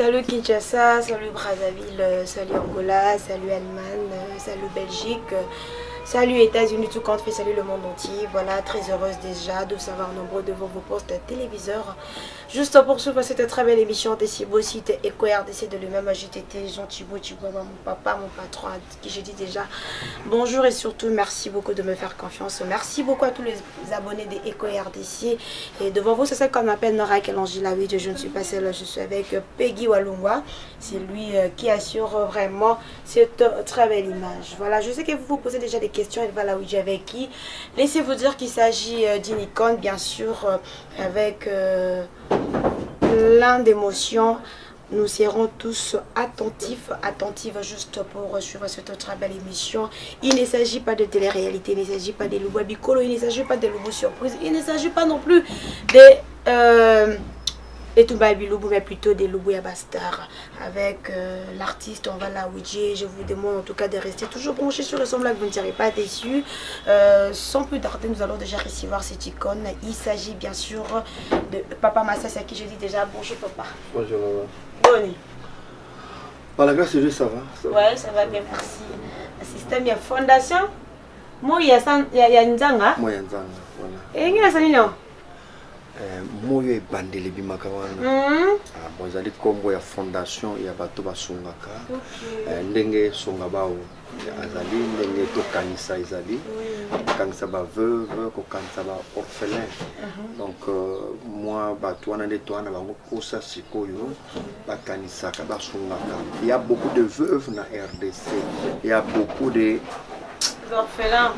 Salut Kinshasa, salut Brazzaville, salut Angola, salut Allemagne, salut Belgique, salut États-Unis, tout compte fait, salut le monde entier. Voilà, très heureuse déjà de savoir nombreux devant vos postes téléviseurs. Juste pour suivre cette très belle émission de Cibo Site Eco RDC de lui-même, JTT, Jean Thibault, mon papa, mon patron, qui je dis déjà bonjour et surtout merci beaucoup de me faire confiance. Merci beaucoup à tous les abonnés de Eco RDC. Et devant vous, c'est ça qu'on appelle Nora Kelangila. Oui, je ne suis pas seule, je suis avec Peggy Walungwa. C'est lui qui assure vraiment cette très belle image. Voilà, je sais que vous vous posez déjà des questions. Elle va là où j'avais qui. Laissez-vous dire qu'il s'agit d'une icône, bien sûr, avec plein d'émotions. Nous serons tous attentifs juste pour suivre cette très belle émission. Il ne s'agit pas de télé-réalité, il ne s'agit pas de Loubou Bikolo, il ne s'agit pas de Loubou Surprise, il ne s'agit pas non plus de Etumba Biloubou, mais plutôt des Loubou Yabastar. Avec l'artiste, on va la Ouidji. Je vous demande en tout cas de rester toujours branchés sur le son là, que vous ne serez pas déçus. Sans plus tarder, nous allons déjà recevoir cette icône. Il s'agit bien sûr de Papa Massas, à qui je dis déjà bonjour papa. Bonjour maman. Bonne. Par la grâce de Dieu, ça va. Ouais, ça va bien, merci. Le système, il y a fondation. Moi, il y a Nzanga. Moi, il y a Nzanga, voilà. Et il y a ça, moyo ebandeli bimaka wana bon ezali kombo ya fondation ya bato basungaka ndenge songa bao azali ndenge tokanisa ezali kokanisa baveuve kokanisa baorphelin donc moi bato wana nde towana bango posa sikoyo bakanisaka basungaka. Il y a beaucoup de veuves na RDC, il y a beaucoup de orphelins,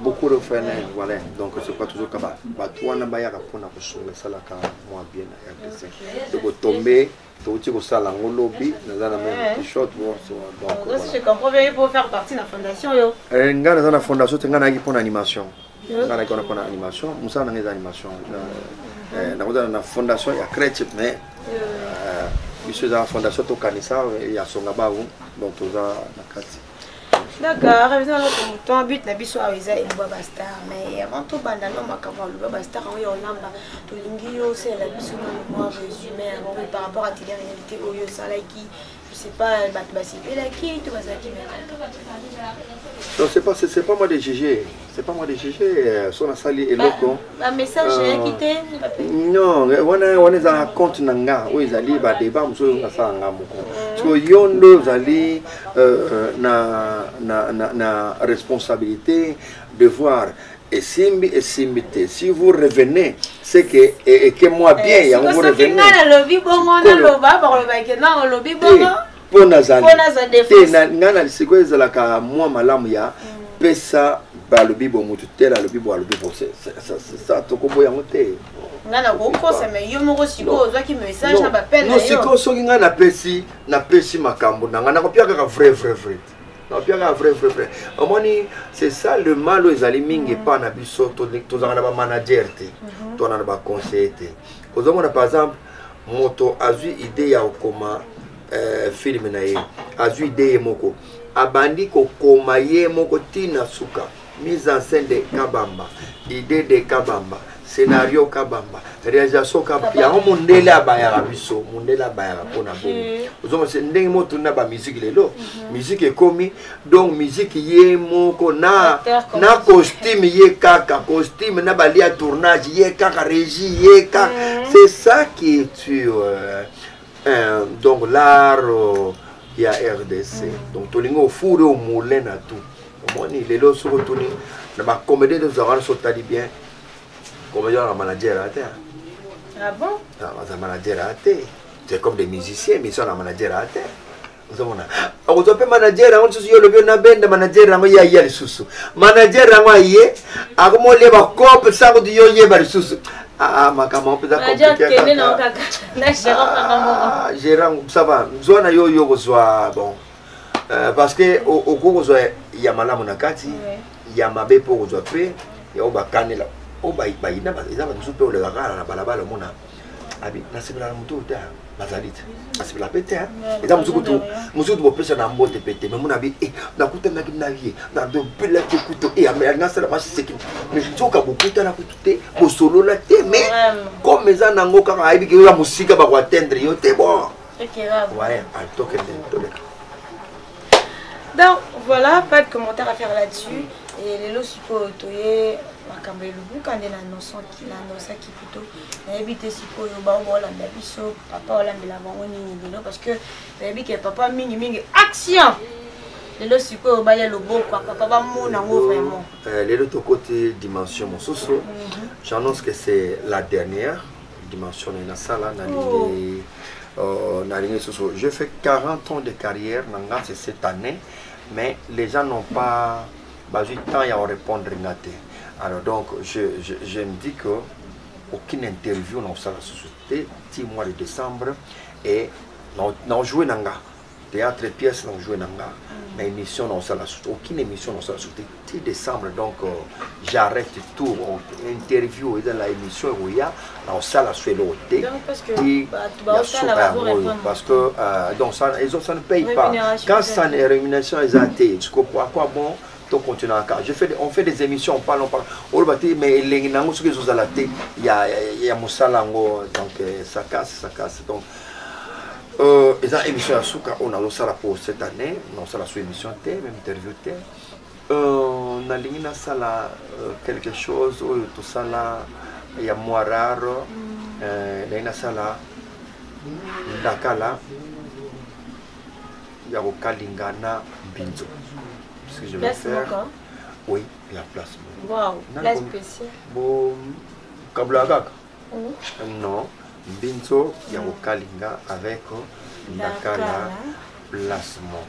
beaucoup d'orphelins, voilà. Donc c'est pas toujours comme ça. Batouana bayaka pona ko songa sala ka moi bien na RDC. Donc tomber, tu ko sala ngolobi, na même t-shirt donc. Donc je comprends bien pour faire partie de la fondation yo. Ngana dans la fondation ngana ki pona animation. Ngana ki pona animation, musa na ngeza animation. Na na fondation ya créatif mais monsieur la fondation to kanisa ya songa ba donc toza na kati. D'accord, revenons à notre mouton. But na biso aweza et Babastar, mais avant tout bandano makava le Babastar on yonamba to lingi yo c'est la biso moi résumé par rapport à télé réalité au yo salaki je sais pas batbasipe la qui tu vas ça qui non c'est pas moi de juger, c'est pas moi de juger son sali et loko un message quitté non on est en compte nanga où ils allaient ba débat muso ngasa ngamoko so yondo zali na responsabilité de voir et si vous revenez c'est que moi bien ya vous revenez na lobi bongo na loba ba loba ke na lobi bongo pona zali ngana lisiko ezala ka moi malamu ya pesa ba lobi bongo tutela lobi bo lobi bo ça to ko boya mote ngana ko kosa me yo moko siko ozwa ki message na ba pelle no siko soki ngana pesi makambo ngana ko piaka ka vrai non bien vrai omoni c'est ça le mal aux alimingi pas na biso to zanga ba manager te to na ba conseiller te ozomona par exemple moto azui idée ya okoma film na ye azui idée moko abandi ko koma ye moko tina suka mise en scène de kabamba idée de kabamba scénario kabamba réalisation kabamba ya mondele abaya biso mondele abaya pona bomo ozoma se ndenge moto na ba musique lelo musique ekomi donc musique ye moko na costume ye kaka costume na balia tournage ye kaka régie ye kaka c'est ça qui est sur donc l'art il y a RDC donc tolingo au four au moulin à tout moni lelo so retourner na ba comédie de Zoran Sotali bien comédien la manager à terre. Ah bon? Ah, la manager à terre. C'est comme des musiciens mais ils sont la manager à terre. Vous savez on peut manager on se yo le bien na bend manager rango ya les susu. Manager rango yé akomo le ba cop ça ko yo yé ba susu. Ah makama on peut ça compliqué. Ah gérant ça va. Zona yo ko zwa bon. Parce que au ko zwa ya malamu na kati ya mabe po ko zwa pe ya obakanela o ba ina ba eza ba nzupe o le gara na balabala mona abi na sibela mutu ta bazalite asibela pete eza musuku bo pesa na mbote pete mais mona bi na kutana kina vie na do pela ke kuto mais na sala ba seki mais toka bokuta na kutute bo solo la te mais comme eza nango kaka aibi ke la musika ba ko atteindre yo te bon Ouais, donc voilà, pas de commentaire à faire là-dessus. Et les lots suppos toye makambe lubu quand on annonce qui plutôt éviter suppos yo ba wala biso papa wala mbela bango ni parce que baby que papa mingi action. Les lots suppos ba ya lobo quoi papa ba mona ngo vraiment. Les autres côté dimension mon soso. J'annonce que c'est la dernière dimension dans la salle j'ai fait 40 ans de carrière, c'est cette année, mais les gens n'ont pas eu le temps à répondre. Alors donc, je me dis que aucune interview dans la société, 10 mois de décembre, et nous joué dans théâtre et pièces, nous joué dans mais émission dans la société, aucune émission dans la société, 10 décembre, donc j'arrête tout, interview dans la émission où il y a dans la société. Parce que donc ça ne paye pas. Quand ça n'est rémunération exacte, à quoi bon continuer encore. On fait des émissions, on parle, mais il y a Moussalango, donc ça casse. Donc, ils ont émission à Souka, on a lancé pour cette année, on a lancé émission, même interview. On a ligné quelque chose, tout ça là, il y a Moiraro, il y a Sala, Dakala, il y a Okalingana, Binzo. Ce que je vais faire. Oui, il y a place. Waouh, place spéciale. Bon, Kablagak. Non, Binzo, il y a Okalinga avec Dakala, placement.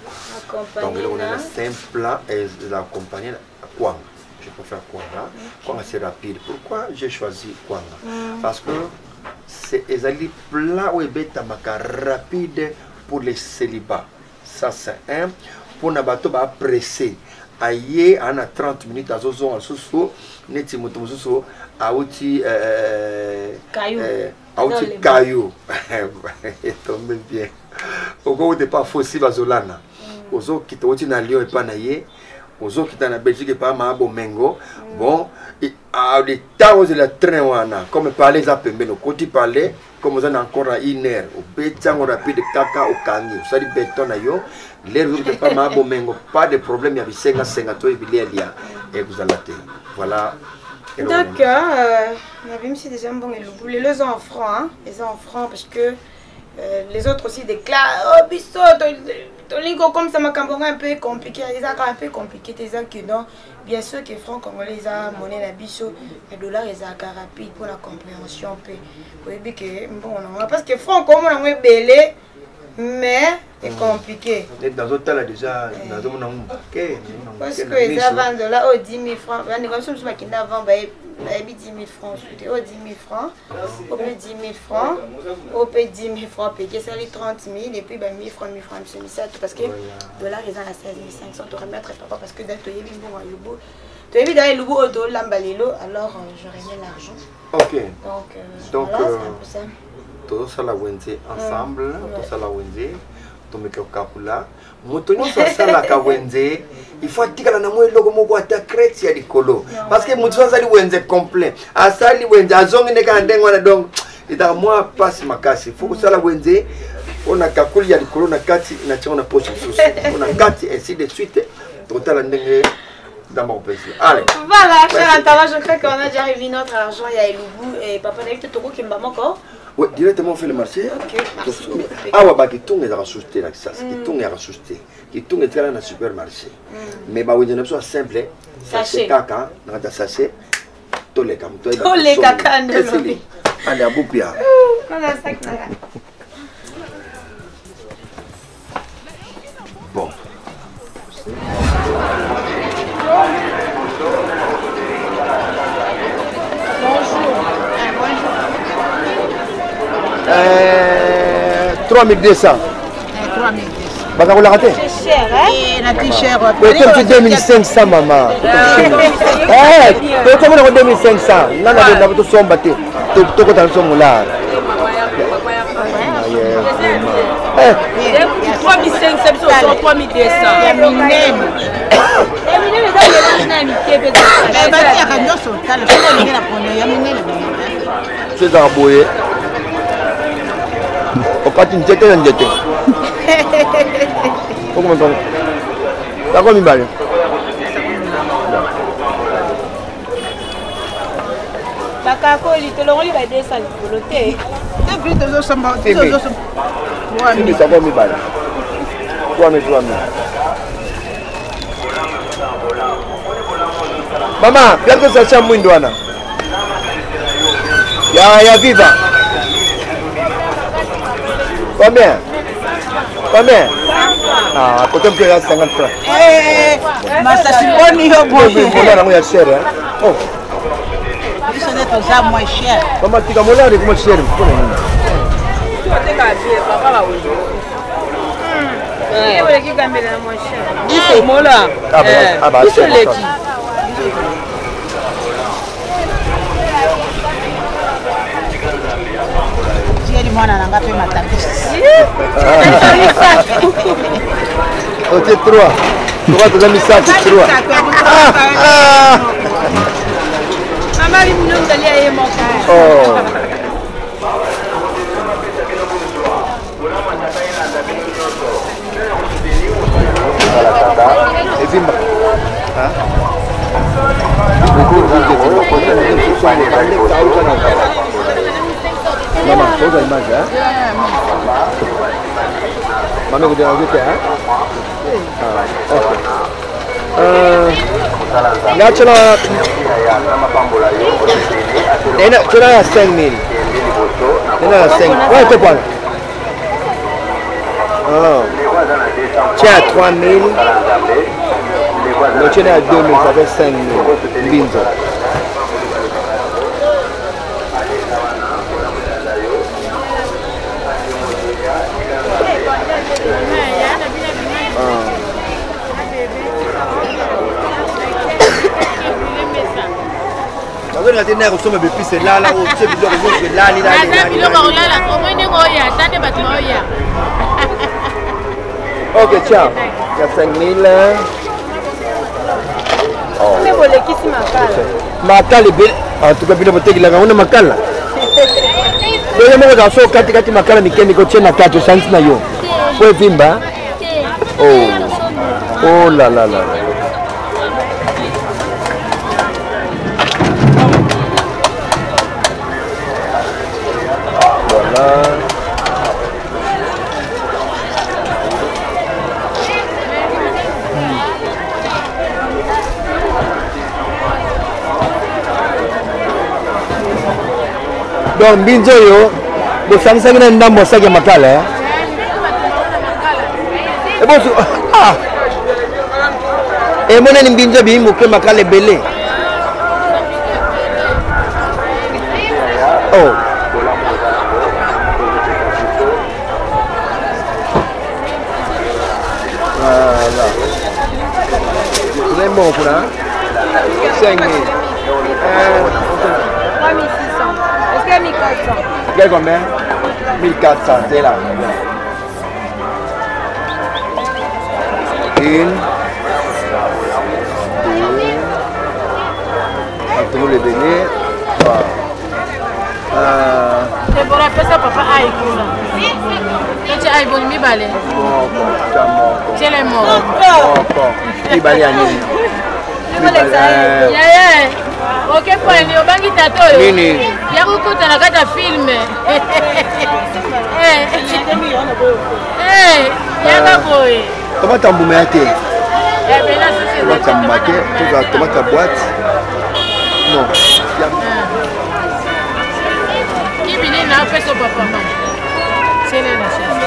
Donc, on a 5 plans et l'accompagner à Kwanga. Je préfère Kwanga. Kwanga, c'est rapide. Pourquoi j'ai choisi Kwanga? Parce que c'est les plans où il y a rapide pour les célibats. Ça, c'est un. Pour na bato ba pressé aye en 30 minutes azozo en soso neti moto soso auti caillou tombe bien oko de pas fossi bazolana ozo kitoti na Lyon et pas na ye ozo kita na Belgique pas ma bomengo bon à l'état où le train wana comme parler ça pembe no koti parler comme on a encore une heure au béton rapide kaka au kangi ça dit béton na yo les autres pas ma bomengo pas de problème il y a 50 et vous allez voilà. D'accord, on avait mis déjà un bon les deux en francs, hein, les en francs parce que les autres aussi déclarent oh biso tolingo comme ça m'a un peu compliqué, les a un peu compliqué tes que non bien sûr que francs congolais les a monnaie la biso les dollars les a rapide pour la compréhension peu oui que bon parce que francs comme on a belé mais c'est compliqué. Dans d'autres temps, déjà, dans d'autres temps, parce que les avant de là, 10 000 francs, la négociation, je qui avant, 10 000 francs, 10 000 francs, on paye 10 000 francs, on paye 10 000 francs, payer ça les 30 000, et puis 1000 francs, parce que dollar, ils ont la 16 500, tu remettre papa, parce que tu es bon à Lubo. Tu es venu dans le Lubo, alors j'aurais mis l'argent. Ok. Donc, voilà, c'est un peu ça. Tout ça la wende ensemble, tout ça la wende, tout me kakula. Motoni ça la kawende, il faut tika na mwe logo moko ata crête ya likolo. Parce que mutu ça li wende complet. Asali wende azongi ne kandengo na donc ita moi passe makasi. Faut que ça la wende on a kakuli ya likolo na kati na tia na poche sous. On a kati ainsi de suite. Total ndenge dans mon pays. Allez. Voilà, cher internaute, je crois qu'on a déjà réuni notre argent, il y a Elubu et papa David Toko qui m'a encore. Oui, directement on fait le marché. Ok, merci. Ah ouais, bah qui tourne les racheter là, ça, qui tourne les racheter, qui tourne les dans le supermarché. Mais bah oui, on a besoin simple, sachet caca, dans ta sachet, tous les cam, tous les caca, allez à Boupia. On a ça que bon. Bonjour. 3200. 3200. Bah, vous l'avez raté? C'est cher, hein? Et la plus chère. Oui, comme tu 2500, maman. Eh, comment on a 2500? Non, non, non, tout son battu. Tout quand on son là. 3500, 3200. Il y a minème. C'est un bouillet. okati nzete na nzete okoma ntongo tako mibale bakakoli tolongoli badesa likolo te tako mibale twame mama biako sacha mwindo wana ya viva combien ah côté que 50 francs masa siboni yo boye on a cher hein oh isso é toza moins cher mama tika molari como cher pour nous tu ka bien papa ba wodi eh wole ki gambela moins cher isso mola ah bah isso leki Dia mwana nanga pe matangisi. Ok, 3. Trois de mis ça, 3. Mama lui nous d'aller à mon frère. Oh. Et puis hein? Maman, pose la image, hein? Maman, vous dérangez, hein? Là, tu as 5 000. Tu as 5 000. Ouais, tu peux. Tiens, 3 000. Mais tu es à 2 000, ça fait 5 000. Binzo. On a des nerfs au sommet, puis c'est là, là, où tu sais, c'est là, là, ok, tiens, il y a 5 000. Makala est belle. En tout cas, il y a un makala. Il y a un makala. Il y a un makala. Il y a un makala. Il y a un oh là là là. Voilà. Donc binzo yo bosangisa ngina ndambo sake makala ebosu ah mona ni binzo bi muke makala belé oh voilà c'est bon pour là 5 000 quel combien 1400, c'est là. Une. Deux. Le béné. C'est pour appeler ça papa Aïkouna. Tu as Aïkouna, mi balé. Tu es mort. Mi balé à Nini. Ok, pour aller au banc tato. Nini. Il y a beaucoup de la film. Tomate en boumette. Tomate en maquette, tomate en boîte. Non. Qui vient là fait son papa maman. C'est là la chaise.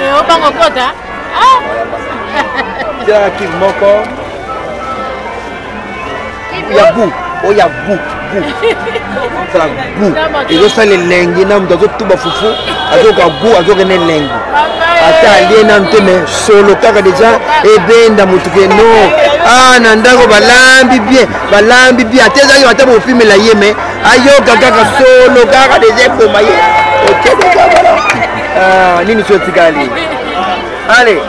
Et au banc au côté. Ah. Il y a qui moko. Il y a goût. Oh, il y a goût. C'est la goût. Et je sens les lengues. Nam dozo tuba fufu. Azo ka goût, azo kene lengue. Ata alien nam teme solo kaka déjà et benda mutuke no. Ah nandako balambi bien. Ateza yo ata bo filmer la yeme. Ayo kaka solo kaka déjà pour maye. OK déjà voilà. Ah nini so tikali. Allez.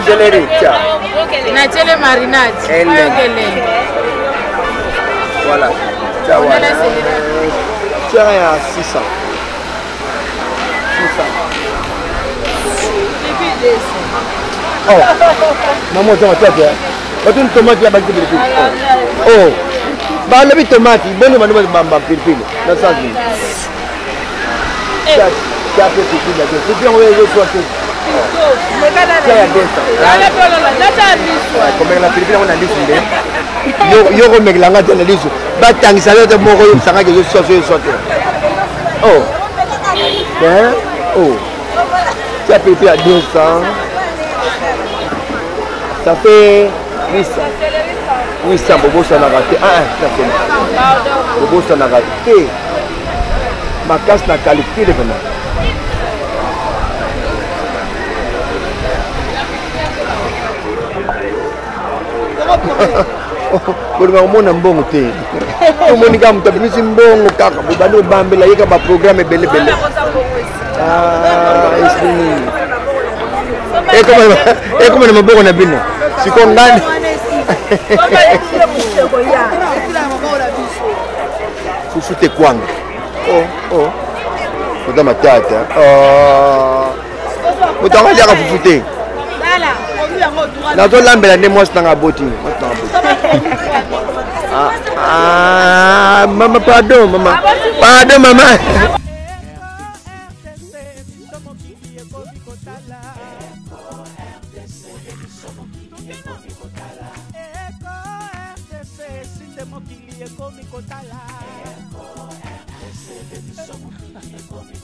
Céleri, tiens. Natele marinade. Voilà. Tiens, voilà. Tiens, à 600. Oh, maman, tu vas faire. Tu une tomate là-bas qui est oh, bah le tomate, bon, on va bamba pilpil. Là ça dit. Ça fait pilpil là. C'est bien on va jouer soit que. Comme la pilpil on a dit yo ko meglanga tena liso. Ba tangisa yo te moko yo sanga que yo soit. Oh. Hein? Oh. Ça pilpil à 200. Ça fait 800. 800 bobo ça n'a raté. Ah, ça fait. Bobo ça n'a raté. Ma casse n'a qualifié maintenant. Kalau mau nambung tu, mau ni kamu tapi ni simbong kakak, bukan bambil lagi ke program beli. Ah, ini. Como na maboko na bino. Siko ngani. Fufute kwanga. Oh. Kuda matata. Mutanga jaka fufute. Na to lambela ne mos nanga boti. Mama pardon mama. Pardon mama.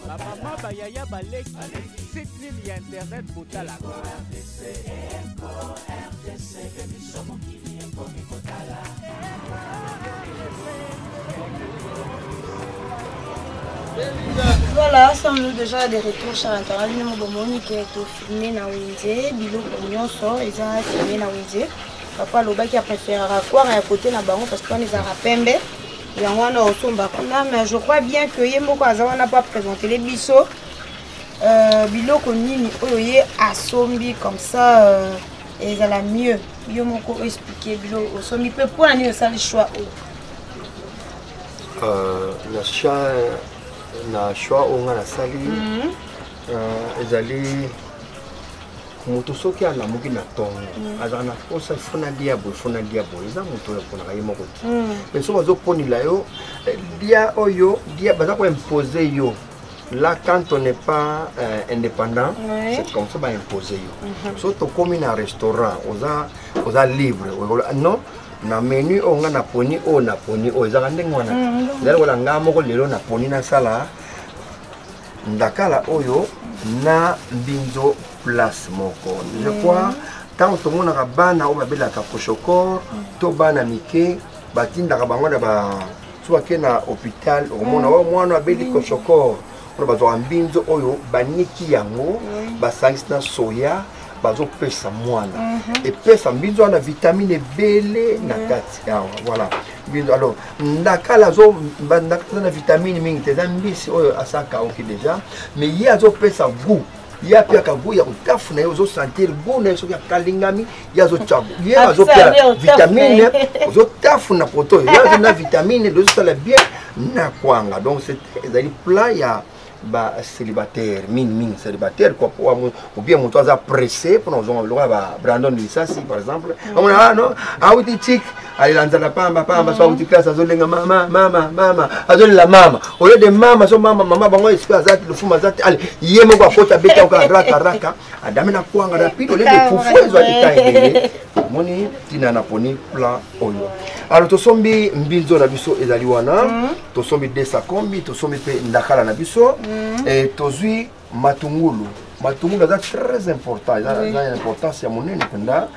La maman Bayaya Balek, site ligne internet Boutala. Voilà, sommes-nous déjà de retour sur Internet. Nous avons filmé na Windsor, Bilo Nyonso, ils ont filmé na Windsor. Papa Loba qui a préféré raccord à côté na bango parce qu'on les a rappelés. Mais je crois bien que Yemoko Azawa n'a pas présenté les bisous. Bilo Konini Oye Asombi comme ça, et ça la mieux. Yemoko expliquer Bilo Asombi peut pour la nuit ça le choix. Na choix on a la sali. Ezali moto soki ala moki na tongo azana kosa fona diabo eza moto ya pona kaye moko mais so bazo ponila yo dia oyo dia baza ko imposer yo là quand on n'est pas indépendant c'est comme ça ba imposer yo so to komi na restaurant oza libre non na menu onga na poni o eza ndenge wana ndelo wala ngamo ko lelo na poni na sala ndakala oyo na mbinzo place moko. Je crois tant tout le monde a bana ou babela ka koshokor to bana mike batinda ka bango na ba soit ke na hôpital au monde o mwana abeli koshokor on ba zo mbinzo oyo baniki yango ba sangis na soya bazo pesa mwana et pesa mbinzo na vitamine bele na kati voilà mbinzo alors ndakala zo ndakala na vitamine mingi te mbisi oyo asaka oki déjà mais il y a zo pesa goût ya pia kabu ya utafuna yo zo sentir goût na so ya kalingami ya zo chabu ya zo pia vitamine zo tafuna poto ya na vitamine zo sala bien na kwanga donc c'est ezali plat ya ba célibataire min célibataire quoi ou bien mon toza pressé pour nous on le va Brandon Lissasi par exemple on a non ah oui tic allez lanza pamba so uti classe azolenga mama azolela mama au lieu de mama so mama bango espère azati le fuma azati allez yemo kwa kota beta kwa raka adamena kwanga rapide au lieu de fufu ezo atikaye moni tina na poni plat oyo alors to sombi mbinzo na biso ezali wana to sombi desa kombi to sombi pe ndakala na biso et tozui matungulu est très important, il a une importance à mon épenda,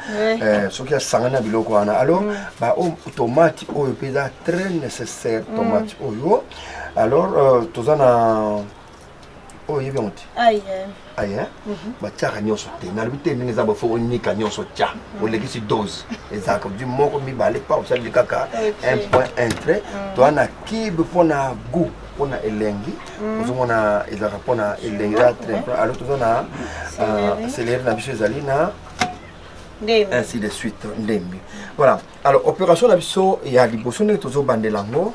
ce qui a sangana biloko wana. Alors, bah tomate oyo pesa très nécessaire tomate oyo. Alors, tozana oyo yebonti. Aïe. Bah tiara nyonso te. Na libite ndenge za bafo onika nyonso tia. Olekisi dose. Ezaka du moko mi balé pas ça le kaka 1.1 trait. To ana kibe pona goût. On a elengi, on a ezakapona elengi alors tout on a céleri na biso ezalina ainsi de suite ndembi. Voilà. Alors opération na biso ya liboso ne tozo bandelango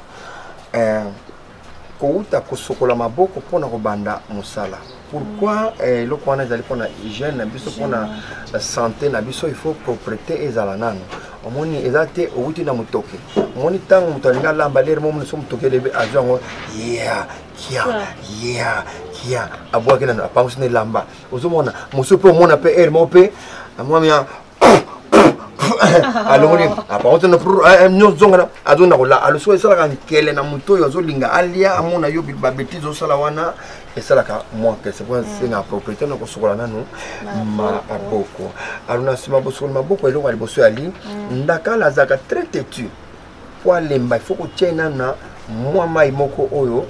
kouta kosokola maboko pona kobanda musala. Pourquoi le qu'on a pour la hygiène, pour la santé, il faut propreté et zalana. Omoni ezate outi na mutoke. Omoni tango mutalinga lambaler mo muso mutoke lebe ajango yeah kia abwa kena na pangus ne lamba. Ozomona muso pe mona pe er mo pe amwamia alongoni apauta na pro nyozonga azona kola aluso esala kan kele na muto yo zolinga alia amona yo babetizo sala wana esala ka moi que c'est pour c'est na propriété na kosokola nanu maboko aluna sima bosokola maboko eloko ali boso ali ndakala zaka très têtu pour lemba il faut ko tiena na moi mai moko oyo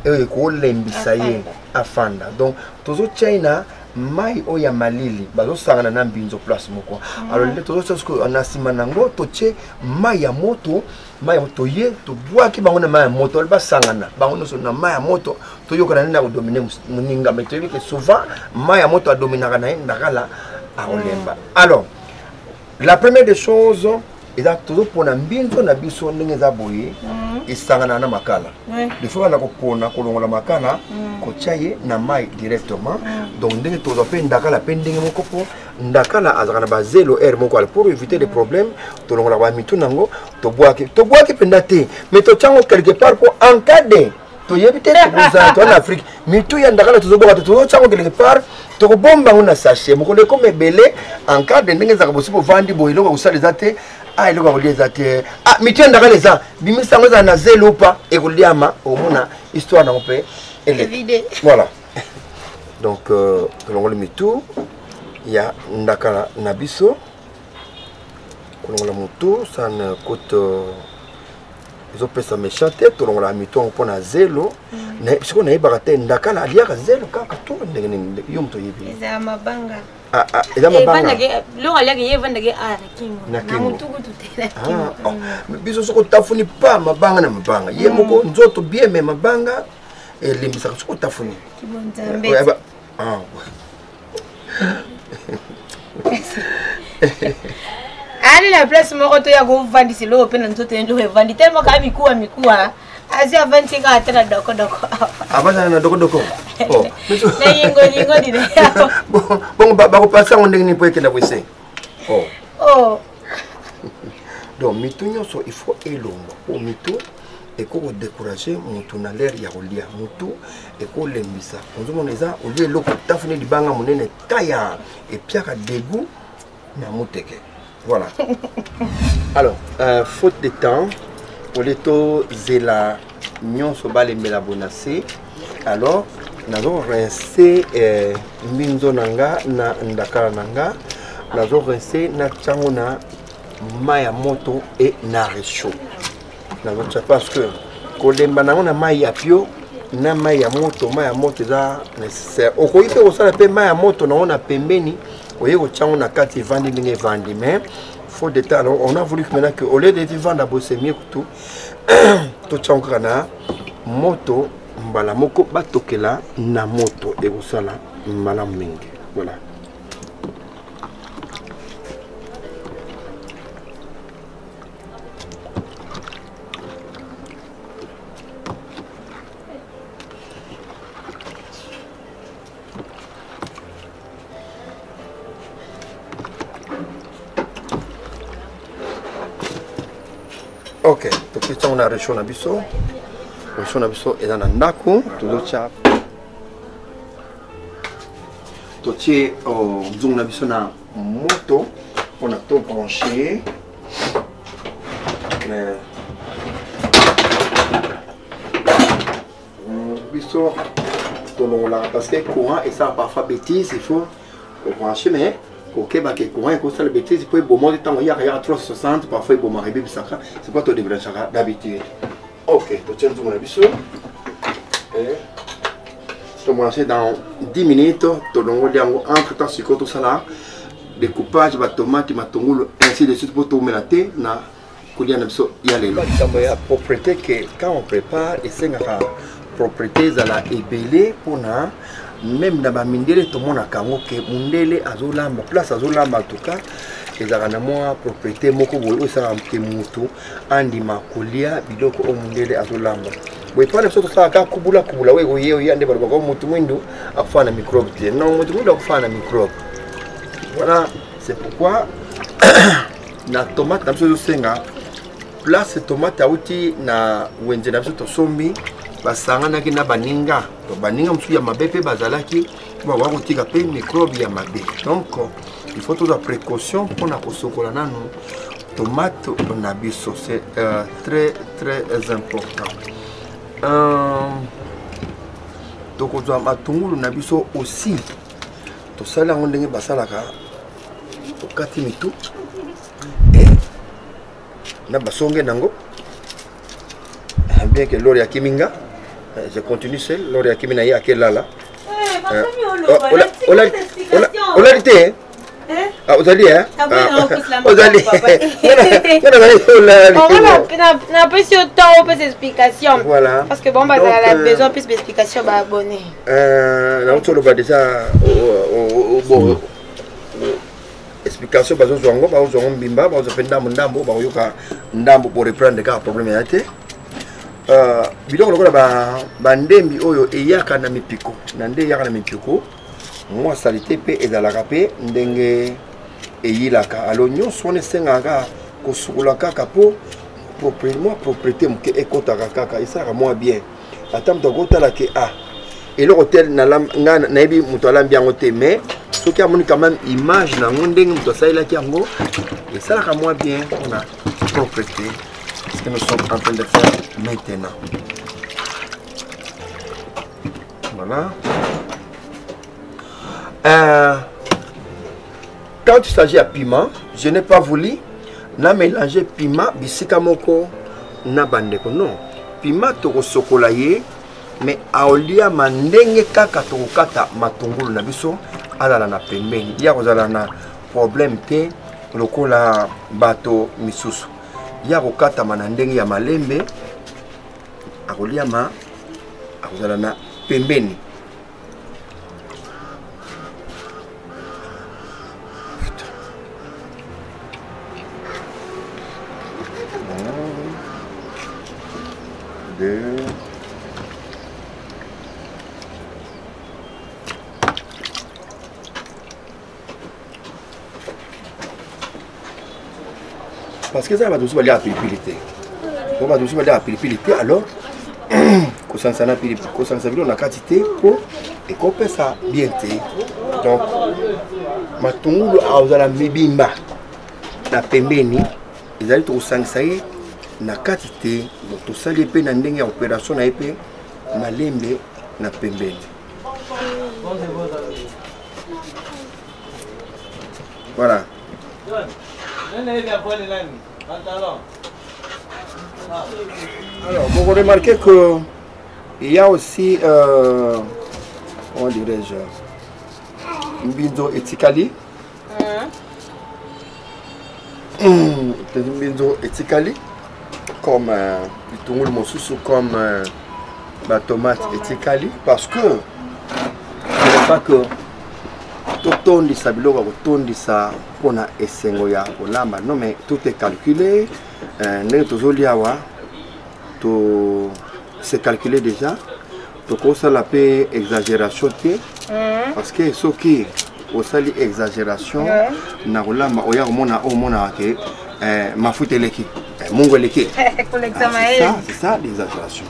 ko lembisa ye afanda donc tozo China mai oya malili bazo sangana na mbinzo place moko alors le tozo ce na sima nango toche mai ya moto ye to bois ki bango na mai ya moto ba sangana bango no so na mai ya moto to yokana na ko dominer muninga mais to que souvent mai ya moto a dominaka na ndakala a olemba. Alors la première des choses eza toujours pona mbinzo na biso ndenge za boye isangana na makala des fois na ko pona kolongola makala ko chaye na mai directement donc ndenge tozo pe ndakala pe ndenge moko po ndakala azana ba zelo air moko pour éviter des problèmes to longola ba mitu nango to boaki penda te mais to chango quelque part pour en cas de to yebite to en Afrique mitu ya ndakala tozo boka to chango quelque part to ko bomba una sachet moko le comme belé en cas de ndenge za ko possible vandi boyelo ko sala zate ah il va dire zate ah mitu ya ndakala za bimisa ngo za na zelo pa e ko liama omona histoire na pe évidé voilà donc kolongola mitu ya ndakala na biso kolongola mutu sana kote izo pesa méchante kolongola mitu mpona zelo na siko na ibaka te ndakala aliaka zelo kaka to ndenge yo mto yibi eza mabanga eza mabanga lo aliaka yevandage na mutu kututela biso soko tafuni pa mabanga na mabanga ye moko nzoto bien mais mabanga elimbisa soko tafuni kibonza allez la place moko to ya ko vandi silo opena nzoto endo he vandi tellement ka mikuwa asi avanti ka atana doko abana na doko oh na yingo dine bon ba ko passa on ndenge ni po ekenda bwese oh donc mitu nyonso il faut elongo o mitu et qu'on décourager mutu na l'air ya kolia mutu et qu'on lembisa on eza au lieu loko tafuni libanga monene kaya et piaka dégoût na muteke voilà. Alors faute de temps pour les taux zela nyonso balembela bonase alors nazo rincer mbinzo nanga na ndakala nanga nazo rincer na chango na maya moto et na réchaud. Parce que kolemba nango na mai ya pio na mai ya moto eza nécessaire okoyite kosala pe mai ya moto nango na pembeni oye kochango na kati evandi ndenge evandi mais faut de temps. Alors on a voulu que maintenant que au lieu de vendre à bosser mieux tout tochango kaka na moto mbala moko batokela na moto ekosala mbala mingi voilà. Ok, donc on a reçu un abisso. Reçu un abisso et dans un ndako, tout le chat. Tout est au zoom abisso na moto, on a tout branché. Abisso, tout le là parce que courant et ça parfois bêtise, il faut brancher mais. Ok, bah que courant et ça le bêtise, il peut être bon de temps, il y a 360, parfois il peut m'arriver, c'est pas tout débrancher d'habitude. Ok, tu tiens tout mon abisso. Et tu branches dans 10 minutes, tu l'envoies entre temps sur tout ça là, découpage, tomate, matongolo, ainsi de suite pour tout mettre la thé, na coulier n'abso y aller. La propriété que quand on prépare, et c'est la propriété de la ébélée pour na. Même dans ma mindele tout le monde a kango que mundele azolamba place azolamba en tout cas et ça na moi propriété moko boyo ça amke mutu andi makulia biloko o mundele azolamba boye pana biso tosalaka kubula we oye ande balobaka motu mwindu akufana microbe te non motu mwindu akufana microbe. Voilà, c'est pourquoi na tomate na biso tosenga place tomate auti na wenze na biso tosombi basanganaki na baninga to baninga mosusu ya mabe mpe bazalaki bakoka kotika mpe microbe ya mabe. Donc il faut tozwa précaution mpona kosokola nanu tomate na biso. C'est très important. Tokozwa matungulu na biso aussi tosali yango ndenge basalaka tokati mitu na basonge nango bien que l'or ya kiminga je continue seul l'or ya kimina ya kelala on été ah vous allez hein vous allez on a pas si autant on peut explication voilà parce que bon bah a besoin plus d'explication bah abonné là on va déjà bon explication bazo zongo ba zongo mbimba ba zopenda ndambo ba yoka ndambo pour reprendre ka problème ya te biloko lokola ba ndembi oyo eyaka na mipiko na nde yaka na mipiko moi salité pe ezalaka pe ndenge eyilaka alo nyonso on esengaka kosukola kaka po propriété moke ekotaka kaka esaka moi bien ata moto akotala ke eloko tel nayebi moto alambi yango te mais soki amoni quand même image nango ndenge moto asalelaki yango esalaka moi bien mpona propriété ce que nous sommes en train de faire maintenant. Voilà. Quand il s'agit de piment, je n'ai pas voulu mélanger piment bisika moko na bandeko. Non, piment toko sokolaye, mais aolia mandenge kaka toko kata matungulu na biso alala na pembeni. Ya kozala na problème te lokola bato misusu. Ya kokata manandenge ya malembe akolia akozala na pembeni. Parce que ça va tous aller à pilipilité. On va tous aller à pilipilité alors kosansana pilipili kosansana on a quantité pour et couper ça bien té. Donc matungulu auzala mibimba na pembeni ezali to sangisaye na quantité donc to sali pe na ndenge ya opération na epé malembe na pembeni. Voilà. Alors, vous remarquez que il y a aussi, comment dirais-je, mbinzo etikali. Mbinzo etikali, comme bitungulu mosusu, comme la tomate etikali, parce que ce n'est pas que tout dit ça, tout dit ça pour na esengo ya kolamba. Non mais tout est calculé. Tout c'est calculé déjà. Tout ça la paix exagération parce que ce qui au sali exagération na kolamba oya mona o mona ke mafuta leki mungo leki. C'est ça l'exagération.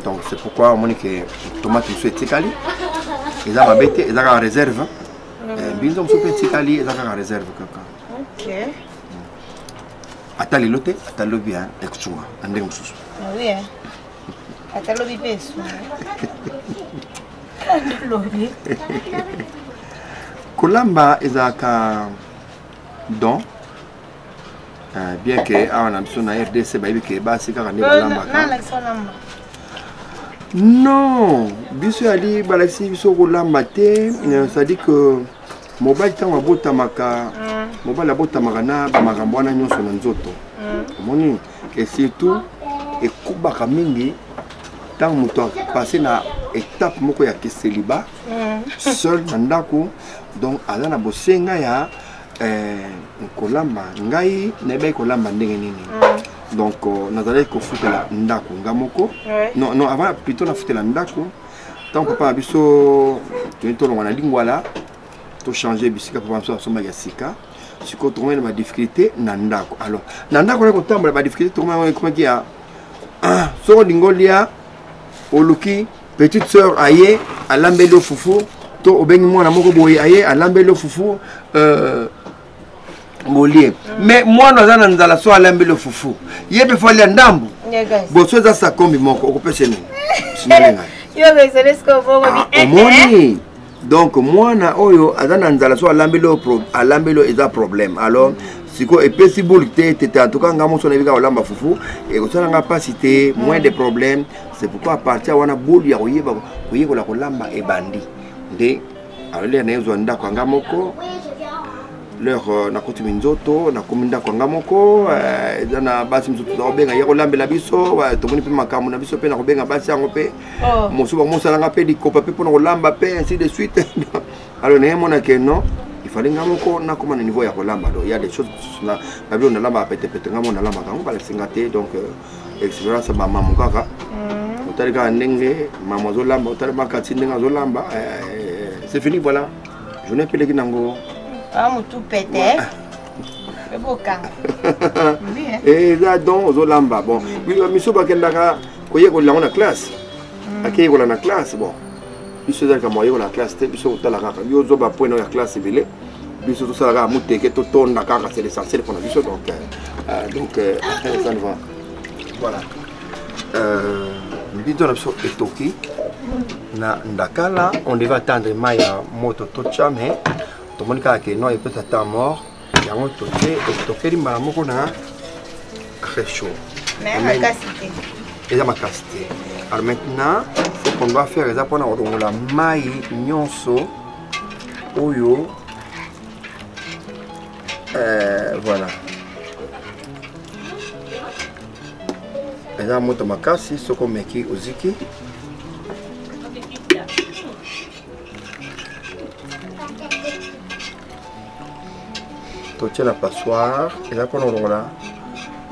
Donc c'est pourquoi on dit que tomate soit tikali. Ils ont bête, ils ont en réserve. Ils ont petit cali, ils ont en réserve. Ok. Attends les lotés, attends le bien, excuse-moi. André Moussous. Oui. Attends le bébé. Kolamba, ils ont don. Bien que on a besoin de RDC, baby que bas c'est quand on est kolamba. Non, biso ali balasi biso kolamba te, ça dit que mobile tant abota maka, mobile abota makana ba makambo na nyonso na nzoto. Moni et surtout et kubaka mingi tant moto passer na étape moko ya keseliba seul ndako donc ala na bosenga ya kolamba ngai na be kolamba ndenge nini. donc nazalaki kofutela ndako ngamoko non avant plutôt nafutela ndako tant papa na biso tolonga na lingwala to changer bisika papa biso asomba ya sika siko tomona ma difficulté na ndako alors na ndako na kotambola ba difficulté tomona comment dire soko lingolia oluki petite sœur aye alambelo fufu to obengi mwana moko boye aye alambelo fufu molie mais moi nous allons dans la soirée alambelo fufu yebe fali ndambu boso za sa kombi moko okopese ni sinolenga yo bezele sko bongo bi donc mwana oyo azana nzala so alambelo eza problème alors siko epesi bulite tete en tout cas ngamo so na bika olamba fufu et ko sala nga pasité moins de problèmes c'est pourquoi à partir wana bulu ya koyeba koyekola kolamba ebandi nde alors les nezo ndako ngamoko leur na kotimi nzoto na kominda kwa ngamoko na basi mzutu obenga yeko lambela biso tomoni pe makamu na biso pe na kobenga basi yango pe mosuba mosala nga pe dikopa pe pona kolamba pe ainsi de suite alors ne mona que non il fallait ngamoko na koma na niveau ya kolamba donc il y a des choses na babilo na lamba pete ngamo na lamba kango bala singate donc expérience ba mamu kaka otalika ndenge mamu zo lamba otalika makati ndenge zo lamba c'est fini voilà je n'ai plus nango tout pété. C'est beau quand. Et là donc aux lamba bon. Monsieur Bakendaka koye ko la classe. Akeye ko la classe bon. Biso za ka moye ko la classe te biso tala ka yo zo ba point na classe bele. Biso to sala ka muteke to tonda ka c'est l'essentiel pour biso donc ça nous va. Voilà. Biso na biso etoki na ndakala on devait attendre maya moto to chame. Tout le monde qui non il peut être mort il y a un toqué ma moko na très chaud mais ma cassité et ma cassité alors maintenant ce qu'on doit faire c'est pour la maille nyonso oyo voilà et là moto makasi ce qu'on met qui oziki totie la passoire et là pour nous là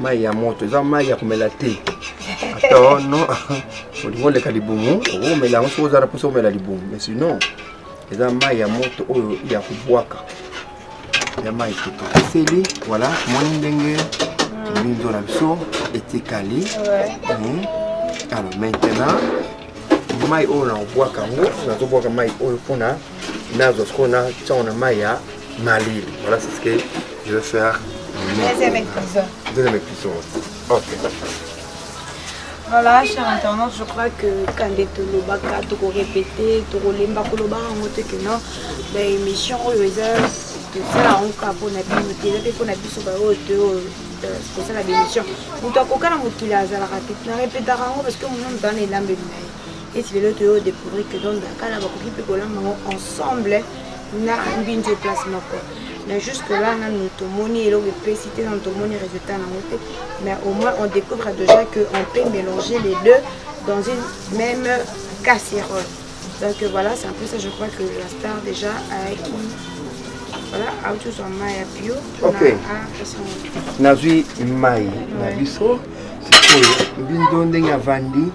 maïa moto ça maïa comme la thé attends non au niveau de calibumu on met la on se za pour ça on met la libumu mais sinon et ça maïa moto oh il y a kubwaka ya maïa toto c'est lui voilà mon ndenge bindo la biso etikali alors maintenant maïa on a bwaka ngo na to bwaka maïa oyo pona nazo skona tona maïa Malil, voilà c'est ce que je vais faire. Deuxième épisode. Ok. Voilà, chers internautes, je crois que quand tu as répété, tu as répété, que non, l'émission, c'est ça, on a pour la émission. Vous avez répété parce que nous sommes dans les et si vous avez découvert que dans le ensemble, na mbinzo place moko mais jusque là nous tomoni et le cité dans tomoni résultat na moté mais au moins on découvre déjà que on peut mélanger les deux dans une même casserole donc voilà c'est un peu ça je crois que la star déjà qui voilà auto son maïa bio ok nazui mai na biso c'est quoi mbindo ndenge avandi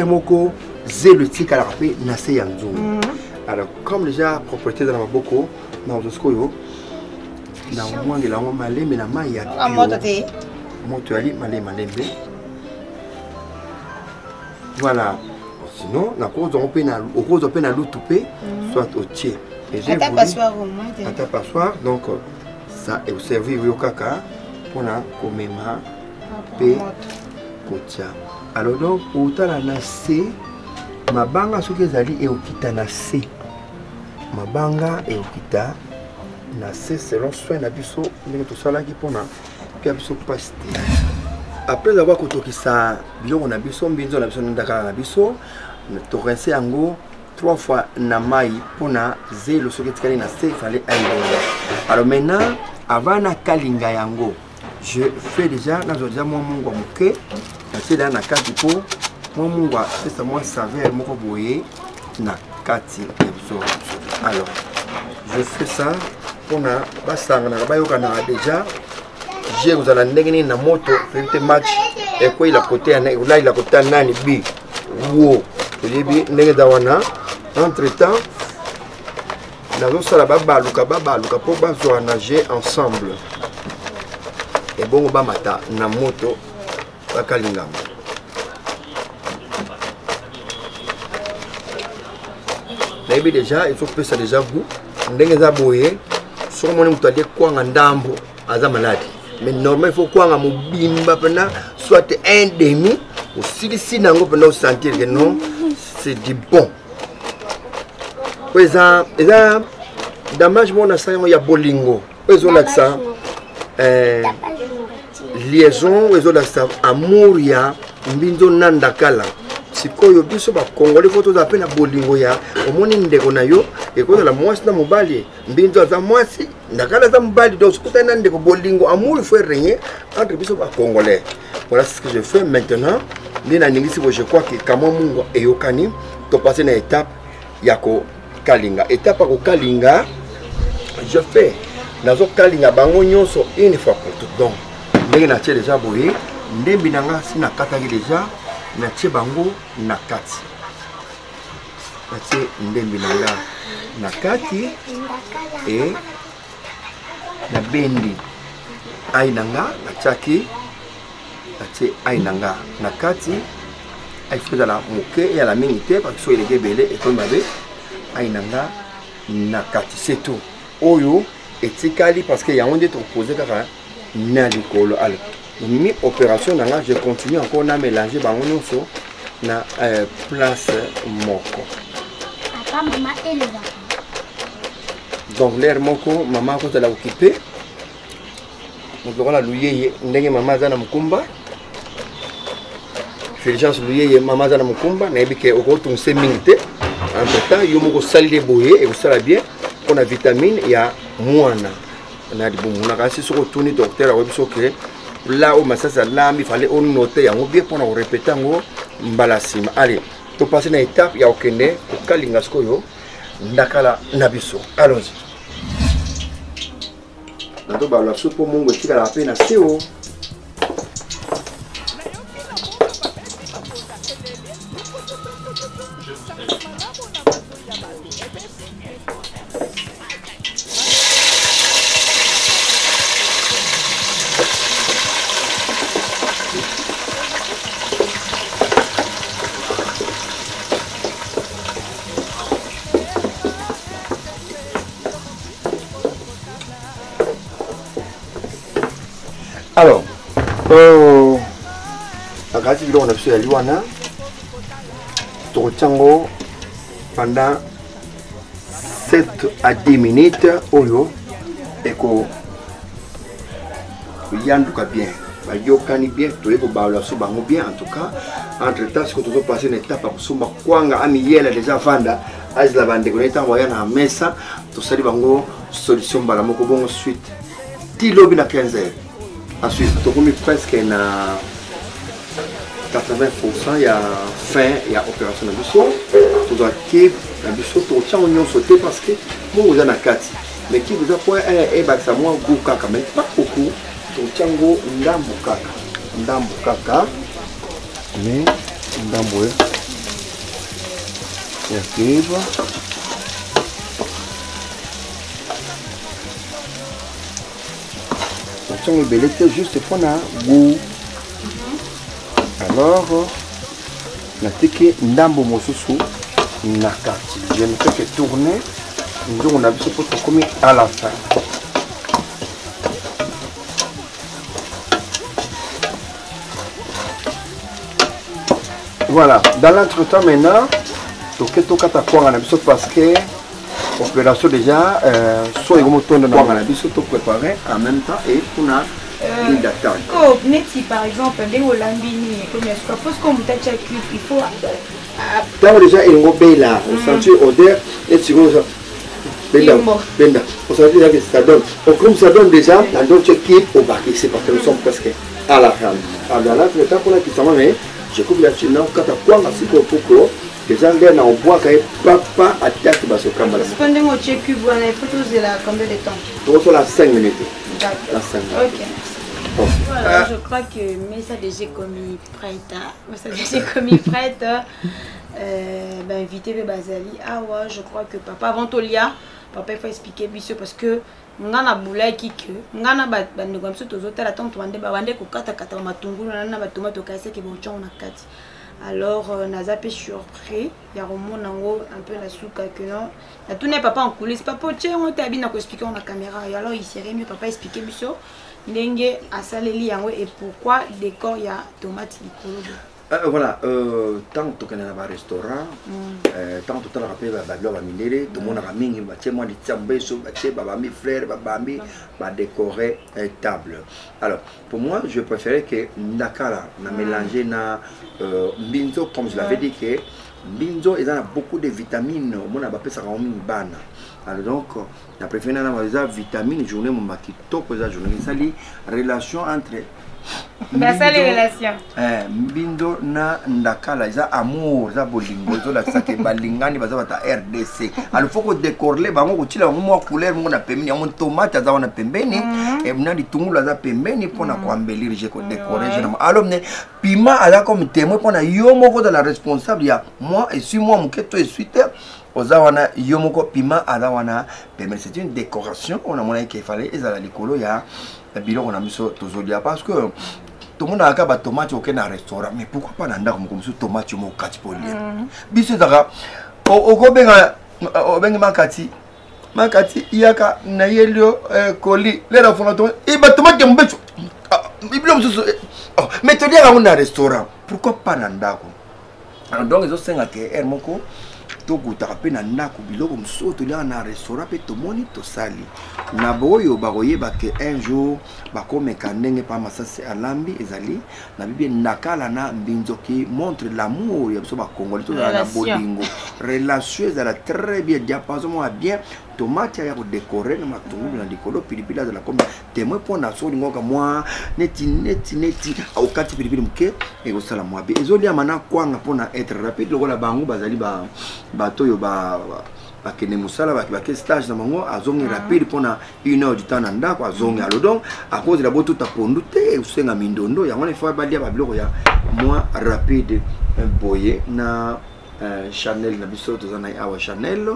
moko zelo tika la rapé na se yanzu. Alors, comme déjà propriété de la Maboko, dans le Skoyo, dans le moins de la Malé, mais la maille a Montuali, Malé, Malembe. Voilà. Sinon, la cause on peut au cause on peut na l'outoupé, soit au tiers. Et j'ai voulu à ta passoire, donc ça est servi au caca pour la coméma pe kotia. Alors donc, pour ta la nase, ma banga ce que zali et au kitanase. Mabanga et okita na c'est selon soin na biso ndenge to sala ki pona pia biso pasté après avoir kotoki sa bio na biso mbinzo na biso ndaka na biso to rincer yango 3 fois na mai pona zelo soki tikali na c'est fallait aïe. Alors maintenant avant na kalinga yango je fais déjà na déjà moi mungwa muke na c'est là na kati po moi mungwa c'est ça moi saveur moko boye na kati alors je fais ça pour na basanga na bayoka na déjà j'ai vous allez ndenge na moto peut match et quoi il a côté là il a côté nani bi wo libi ndenge dawana entre temps nazo sala babaluka po bazwa nager ensemble et bongo ba mata na moto bakalingama nayebi déjà il faut que ça déjà goût ndenge za boye sur mon mutu ali kwanga ndambo aza malade mais normal il faut kwanga mobimba pena soit un demi aussi nango pena au sentir que non c'est du bon eza damage mona sa ya bolingo ezo laksa liaison ezo laksa amour ya mbinzo nanda kala sikoyo biso ba congolais faut to appela bolingo ya omoni ndeko na yo ekoza la mwasi na mobali mbinzo za mwasi ndakala za mobali donc sikuta na ndeko bolingo amour il faut régner entre biso ba congolais. Voilà ce que je fais maintenant. Ndina ningisi bo je crois que kama mungu eyokani to passer na étape yako kalinga. Étape ko kalinga je fais nazo kalinga bango nyonso une fois pour toutes. Donc ndenge na tie déjà boye ndembi nanga sina kataki déjà na tie bango na kati. Na tie ndembi nanga na kati et na bendi ai nanga na chaki na tie ai nanga na kati ai feza la moke ya la mingi parce que so elege belé et comme babe ai nanga na kati c'est tout oyo etikali parce que ya onde te poser kaka na likolo ale mi opération nanga je continue encore na mélanger bango nyonso na place moko papa maman et les enfants. Donc l'air moko maman ko tala occupé la luyeye ndenge mama zana mukumba Fulgence luyeye mama zana mukumba na ebike okotu nsemingite entre temps yo moko salide boye et vous sala bien on a vitamine ya mwana na dibumu na kasi soko tuni docteur a biso que là au masasa là il fallait on noter yango bien pour on répéter ngo mbalasima. Allez to passer na étape ya okende ko kalinga skoyo ndakala na biso. Allons-y. Nado ba la soupe mungu tika la pena seo. Alors, akati bilo na biso ya liwana tochango pendant 7 à 10 minutes oyo eko yanduka bien bayokani bien toyeko bala so bango bien en tout cas entre temps ce que tu passer une étape pour suma kwanga amiyela déjà vanda azla bande ko eta waya na mesa to sali bango solution bala moko bon suite tilobi na 15 heures. Ensuite, tu as presque 80%, il y a fin, il y a opération de biso. Tu dois quitter le biso, tu as un sauté parce que moi, vous avez 4. Mais qui vous a point un ça moi goût kaka, mais pas beaucoup. Tu as un goût ndambu kaka. Mais ndambu. Il le belette juste pour na goût. Alors na teke ndambo mosusu na kati. Je ne fais que tourner. Nous on a vu ce pot comme à la fin. Voilà, dans l'entretemps maintenant, toke toka ta kwa na biso parce que opération déjà soit comme ton dans la biso to préparer en même temps et on a une d'attente. Oh, neti par exemple des olambini comme je suppose qu'on peut acheter il faut tant déjà il ngo bela on sent odeur et tu vois benda on sent déjà que ça donne comme ça donne déjà dans d'autres équipes au bac c'est parce que nous sommes presque à la fin. Alors là le temps pour la qui s'en mais je coupe la chine quand tu quoi là c'est pour les gens viennent en bois quand papa attaque bas au caméra. Pendant que tu cube on a photos de la combien de temps? Donc sur la 5 minutes. D'accord. La 5 minutes. OK. Voilà, je crois que Messa déjà commis prête. Messa déjà commis prête. Invité le Bazali. Ah ouais, je crois que papa avant Tolia, papa il faut expliquer bisous parce que ngana boulay kike ngana bande comme ça tozote la tante wande ba wande ko kata kata matungulu na ba tomato kaise ke bonchon na kati. Alors naza pe surpris ya romona ngo un peu la souka que non la tout n'est papa en coulisses papa tiens on t'a bien expliquer on la caméra alors il serait mieux papa expliquer bisous ndenge asaleli yango et pourquoi décor ya tomate likolo. Voilà, tant que tu as un restaurant, tant que tu as rappelé tout le monde a mis moi des tsambeso, mes frères, va décorer table. Alors, pour moi, je préférais que Nakala na mélangé na Binzo, comme je l'avais dit, que Binzo il a beaucoup de vitamines, on a appelé ça comme une banane. Alors donc, la préférée na vitamines, journée mon makito, que journée sali relation entre Mbindo na ndakala iza amour za bolingo zo la sake balingani baza bata RDC. Alors faut que décorer bango ko tila mo couleur mo na pembeni mo tomate za wana pembeni et mna ditungulu za pembeni pona ko embellir je ko décorer je na. Alors ne piment ala comme témoin pona yo moko de la responsable ya moi et suis moi mon keto et suite ozawana yo moko piment ala wana pembeni. C'est une décoration on a monnaie qu'il fallait ezala likolo ya bilo on a mis tozolia parce que tout le monde a des tomates au restaurant, mais pourquoi pas dans comme ça tomate au kati pour lire. Biso dara au gobenga makati yaka na yelio colis les enfants et ba tomate mbecho biblo mususu mais to dire on a restaurant pourquoi pas dans ndako. Donc ils ont senga que moko to gutape na ndako biloko mususu to lire na restaurant pe to moni to sali na boyo baroye ba que un jour ba comme kanenge pa masasi alambi ezali na bibi nakala na mbinzo qui montre l'amour ya so ba congolais to na bolingo relation za la très bien diapason moi bien tomate ya ko décorer na matungulu na likolo pilipili za la comme témoin pour na so lingoka moi neti au kati pilipili mke et ko sala moi bien ezoli amana kwanga pona être rapide lokola bango bazali ba bato yo ba bakene musala bakike stage na mango azongi rapide pona 1 heure du temps na ndako azongi alors donc à cause de la boto ta pondu te usenga mindondo yango ne faut balia ba biloko ya moins rapide boye na Chanel na biso tozana awa Chanel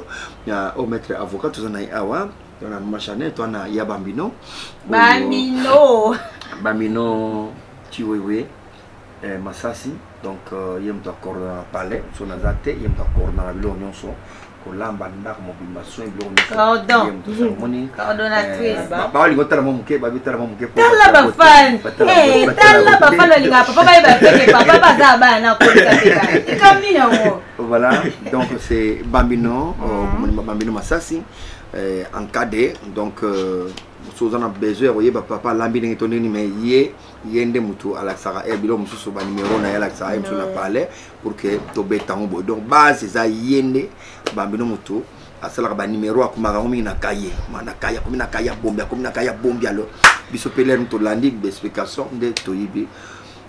ya au maître avocat tozana awa na ma Chanel to na ya bambino chiwewe masasi donc yem to corner palais so na zate yem to corner na biloko nyonso kolamba ndako mobimbaso biloko coordonnatrice ba lingo tala momuke ba bitala momuke tala ba fan tala ba fan linga papa ba peke papa ba za ba na ko tata comme yango. Voilà, donc c'est Bambino Bambino Masasi encadré donc sous on a besoin voyez papa lambi ngi tonni mais yende mutu ala sara e bilo musu ba numéro na ala sara musu na parler pour que to betango bo donc base ça yende Bambino mutu asala ba numéro akumaka ngomi na kaye mana kaya komi na kaya bombi alors biso peler to landi explication de to yibi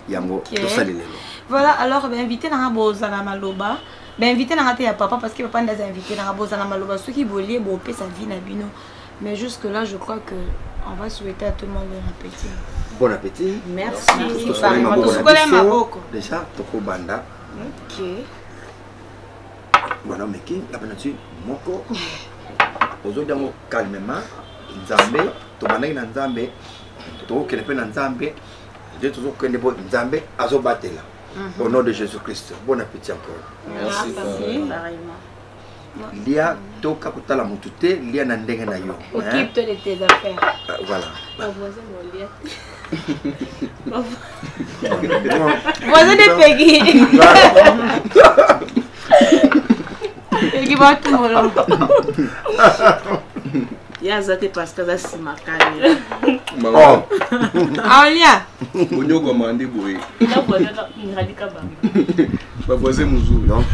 yango to salelelo. Voilà, alors invité na bozala maloba invité na ya papa parce que papa n'a invité na bozala maloba ceux qui volier bon paix sa vie na bino. Mais jusque là je crois que on va souhaiter à tout le monde bon appétit. Bon appétit. Merci. Déjà toko banda. OK. Voilà mais qui la penatu moko ozodango calmement nzambe to banaki na nzambe to kele pe na nzambe de toujours que les bons nzambe azobatela. Au nom de Jésus-Christ. Bon appétit encore. Merci. Lia toka kutala mutute lia na ndenge na yo. Occupe-toi de tes affaires. Voilà. Ma voisin mon lia. Voisin de Peggy. Peggy va tout mollo. Ya zate parce que ça c'est ma carrière. Oh. Alia. Onyo commandé boy. La voisin na radika ba. Ba voisin muzuri. Donc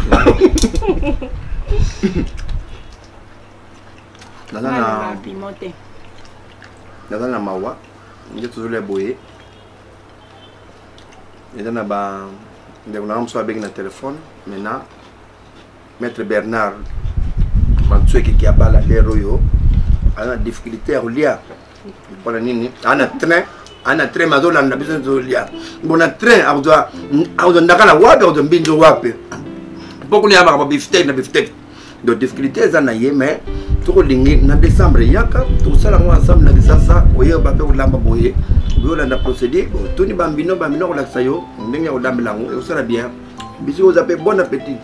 Nazana pimenté. Nazana mawa. Nje tuzule boye. Nazana ba ndeko na mso abegi na téléphone maintenant Maître Bernard Mantsue qui abala lero yo ana difficulté à lia pour nini ana train ana train mazolanda biso tolia bona train azo ndakala wapi azo mbinzo wapi poko ni aba biftek na biftek de difficulté za na ye mais to lingi na décembre yaka to sala ngo ensemble na sasa oye ba pe olamba boye olanda procédé to ni bambino ko la sayo ndenge olambela ngo e sala bien biso oza pe bon appétit.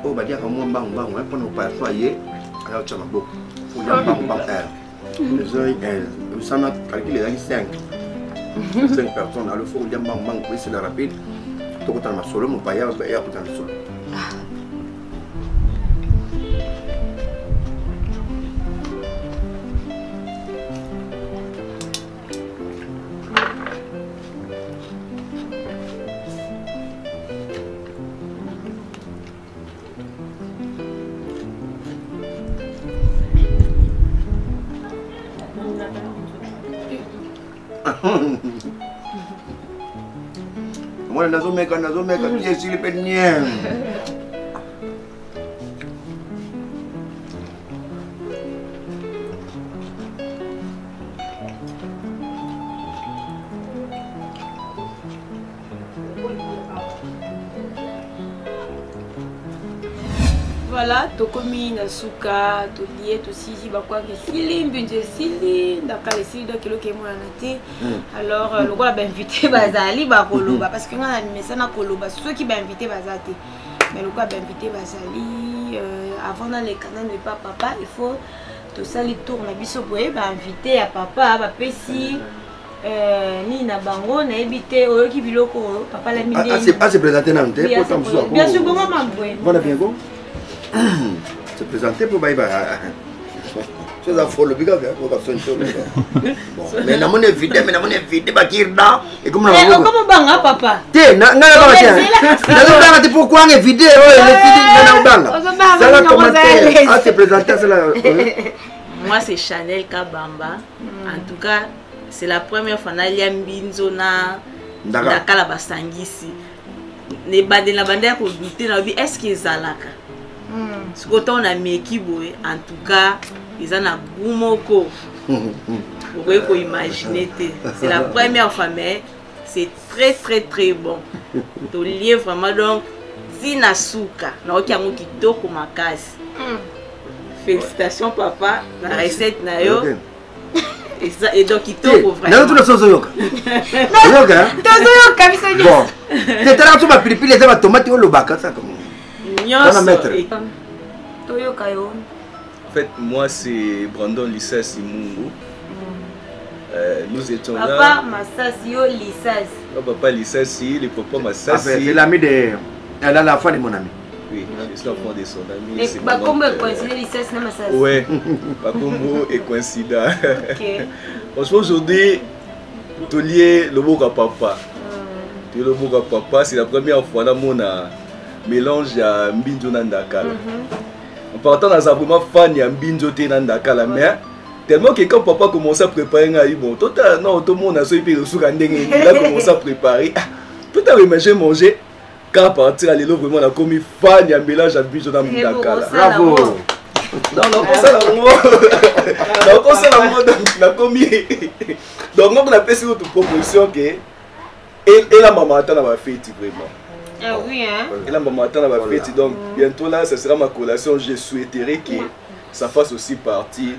Oh, bah dire comment bang pour nous pas soyer alors tu vas beaucoup faut bang les oeils ça m'a calculé les 5 personnes alors faut dire bang oui c'est la rapide tout quand on a solo mon paya et à côté de solo. Moi nazomeka pied sur le penier. Voilà, tokomi na suka, to lié, to sisi, bakwa ke silim, binje silim, daka le silim do kilo ke mo na te. Alors le gars ba invité bazali ba koloba parce que on a mis ça na koloba ceux qui ba invité bazate. Mais le gars ba invité bazali avant dans les canaux de papa, il faut to sali tour na biso boye ba invité à papa, ba pesi ni na bango na ebité oyo ki biloko papa la midi. Ah c'est présenté na nte pour tam so. Bien sûr bon maman boye. Voilà bien go. Se présenter pour baïba. C'est la folle, biga bien, on va faire une chose. Mais na mon invité, bakirda et comme na comment banga papa. Té, na ba tiens. Na banga ti pourquoi on invité le fidi na banga. Ça la commenter. Ah se présenter c'est la. Moi c'est Chanel Kabamba. En tout cas, c'est la première fois na liambinzo na Dakala basangisi. Ne bande na bande ko goûter na bi est-ce que zalaka. Ce qu'on a mis en tout cas, ils en ont goumoko. Vous pouvez imaginer, c'est la première fois, mais c'est très très très bon. Tu lié vraiment donc Zinasuka, na okiamu kitoko makasi. Félicitations papa, la recette na yo. Et donc kitoko vraiment. Na tout le sauce yoka. Yoka. Tozoyoka biso. Bon. C'est là tout ma pilipili et ma tomate au lobaka ça comme. En fait, moi c'est Brandon Lissas Simungu. Nous étions là. Papa Massasio Lissas. Papa Lissas, le papa Massassi. C'est l'ami de. Elle a la fin de mon ami. Oui, je suis l'enfant de son ami. Et Bakombo est coïncident Lissas na Massassi. Ouais, Bakombo est coïncident. Franchement, aujourd'hui, tu lié le beau papa. Tu le beau papa, c'est la première fois dans mon mélange à Mbinjo Nandakala. En partant dans un vraiment fan de Mbinjo Nandakala, mais tellement que quand papa commence à préparer, bon, tout le monde a sauté le souk, il a commencé à préparer. Tout à l'heure, manger. Quand à partir à l'élo, vraiment, on a commis fan de mélange à Mbinjo Nandakala. Bravo! Non, non, ça la moi. Non, ça la moi, on a commis. Donc, on a fait cette proposition que. Et la maman attend à ma fête, vraiment. Ah oui, hein? Et la maman attend à ma fête, donc bientôt là, ce sera ma collation. Je souhaiterais que ça fasse aussi partie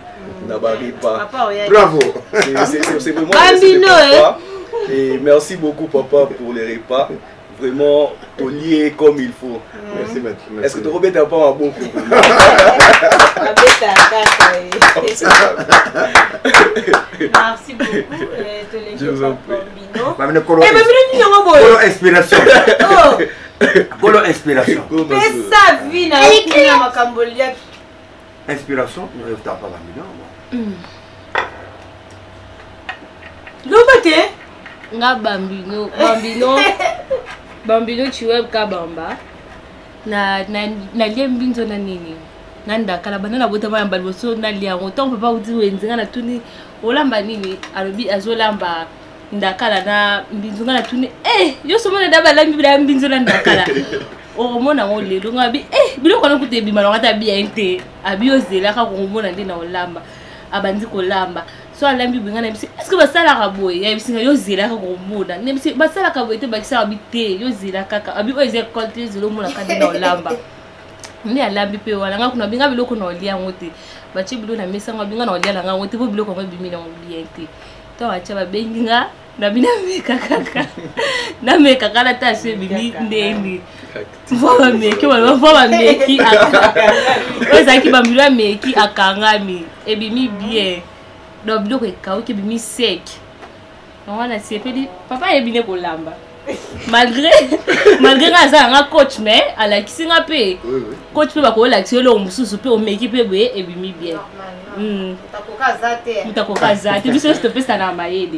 de ma repas. Bravo! C'est vraiment papa. Et merci beaucoup, papa, pour les repas. Vraiment, lié comme il faut. Merci, maître. Est-ce que tu remets pas un bon coup? Merci beaucoup. Je vous en prie. Colo inspiration. Colo inspiration. Mais sa vie n'a pas Cambodia. Inspiration, ne t'as pas Bambino. L'obate? Nga Bambino. Bambino. bambino chiweb ka bamba na lia mbinzo na nini nanda kala banana bota ma mbali boso na lia ngoto papa uti wenzinga na tuni olamba nini alobi azolamba ndakala na mbinzo na tuni yo somona daba lambi bla mbinzo na ndakala o mona ngole lo ngabi bilo kono kutebi malonga ta bien te abi ozela ka ko mona ndina olamba abandi ko lamba so alambi binga na bisi est-ce que basala ka boye ya bisi yo zela ka ko mona ne bisi basala ka boye te bakisa abi te yo zela kaka abi oze kolte zelo mona ka ndina olamba ni alambi pe wala nga kuna binga bilo kono lia ngote bachi bilo na mesa nga binga na olia nga ngote bo bilo ko bimi na bien te to acha ba benga na bina meka kaka na meka kala ta se bimi ndeni Voilà meki wala voilà meki aka ozaki bambula meki akangami ebimi bien donc biloko ekauki ebimi sec wana sepeli papa ebine kolamba malgré nga nga coach mais alakisi nga pe coach pe bakolakisi yo lo mususu pe omeki pe boye ebimi bien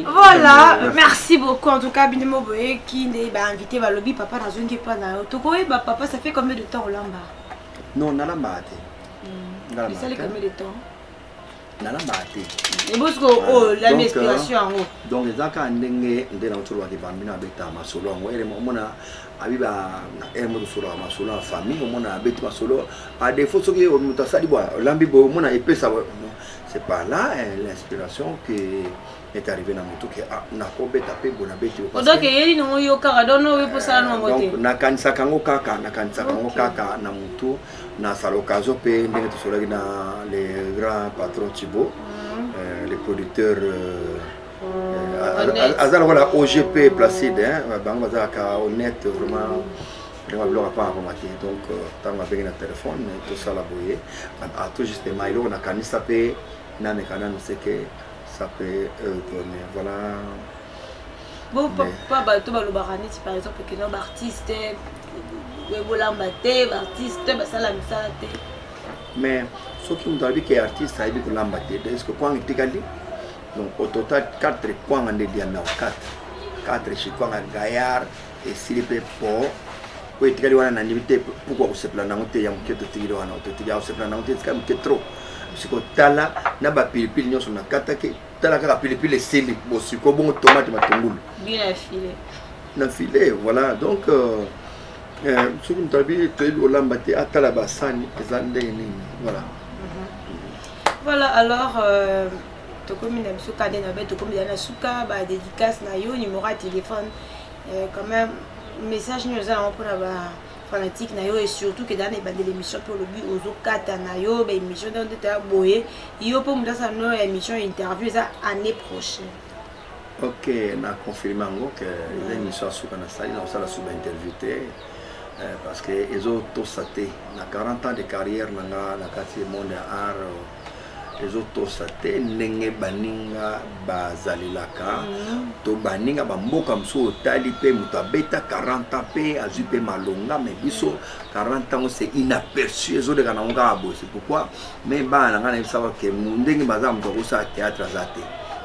Voilà, merci beaucoup en tout cas Binemo Boye qui m'a invité à lobby papa dans une équipe na Toko et papa ça fait combien de temps au lamba? Non, na lamba te. Ça fait combien de temps? Na lamba te. Et parce que oh la inspiration en haut. Donc les aka ndenge ndela ntolo ke bambina beta masolo ngo ere mona abiba na emo solo masolo famille mona beta masolo a défaut soki mutasali bwa lambi bo mona epesa c'est pas là l'inspiration qui est arrivée dans mon tout que na ko beta pe bona beti donc yeli no yo kaka dono we posa no ngote donc na kanisa kango kaka na mutu na salokazo pe ndenge to solo na les grands patrons Thibaut les producteurs azala voilà OGP Placide bango azaka honnête vraiment vraiment pas remarqué donc tant ma bien na téléphone tout ça la boyer à tout justement il on a kanisa pe na mekana no c'est que ça peut tourner voilà bon papa ba to ba lo barani par exemple que no artiste we bolamba te artiste ba sala misala te mais ce qui nous a dit que artiste ça dit que lamba te est-ce que quoi tikali donc au total 4 points en dédié na 4 chikwa gaillard et silipe po ko tikali wana na limite pourquoi ko se plana ngote ya mketo tikili wana to tikali se plana ngote c'est comme que trop siko tala na ba pilipili nyonso na kata ke tala kaka pilipili seli bo siko bon tomate matungulu bien filé na filé voilà donc ce qu'on t'a dit tu au lambate atala basani ezande nini voilà voilà alors tokomi na biso kade na be tokomi na suka ba dédicace na yo numéro de téléphone quand même message nous allons pour la fanatique na yo et surtout que dans les bandes l'émission pour le but aux okata na yo ba émission dans de ta boye yo pour me ça no émission interview ça année prochaine. OK, na confirmé que les émissions suka na sali na sala sub interviewé parce que les autres saté na 40 ans de carrière na quartier monde art les autres saté ndenge baninga bazalilaka to baninga bamboka mso tali pe mutabeta 40 ans pe azu pe malonga mais biso 40 ans c'est inaperçu les autres kana nga abo c'est pourquoi mais bana ngana savoir que ndenge bazam to sa théâtre azate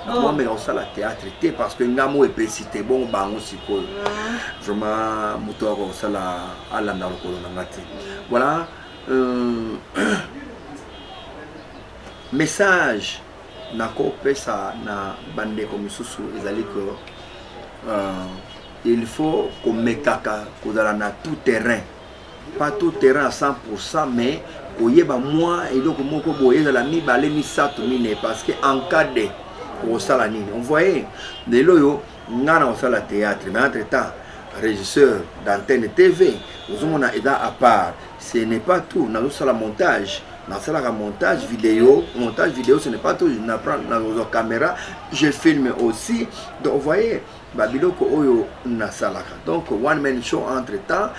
moi mais on ça la théâtre té parce que ngamo epesité bon bango siko vraiment muto ko sala ala na ko na ngati voilà message nako pesa na bande comme susu ezali que il faut qu'on mekaka kozala na tout terrain pas tout terrain à 100% mais koyeba moi eloko moko boye ezala mibale misato mine parce que en cas de osala nini on voyait de loyo ngana osala théâtre mais entre temps régisseur d'antenne TV ozomona eda à part ce n'est pas tout na osala montage dans la montage vidéo ce n'est pas tout, je prends la caméra, je filme aussi. Donc vous voyez, babiloko oyo na salaka. Donc one man show entre temps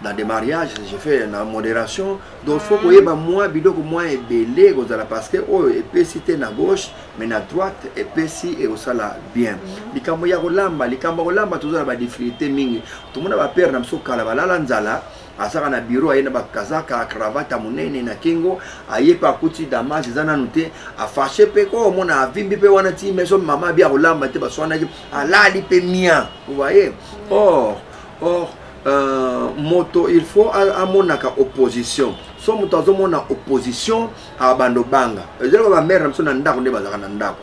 dans des mariages, j'ai fait la modération. Donc faut que moi biloko moi est belé parce que oh épicité na gauche, mais na droite épici et au sala bien. Likambo ya rolamba toujours ba difficulté mingi. Tout le monde va perdre na so kala balala nzala. Asaka na bureau ayena ba kazaka cravate munene na kingo ayepa kuti damage zana nute afashe pe ko mona avimbi pe wana ti meso mama bia rolamba te baswana alali pe mia vous voyez or moto il faut amonaka opposition so moto azomona opposition a bando banga ezelo ba mère na so na ndako nde bazaka na ndako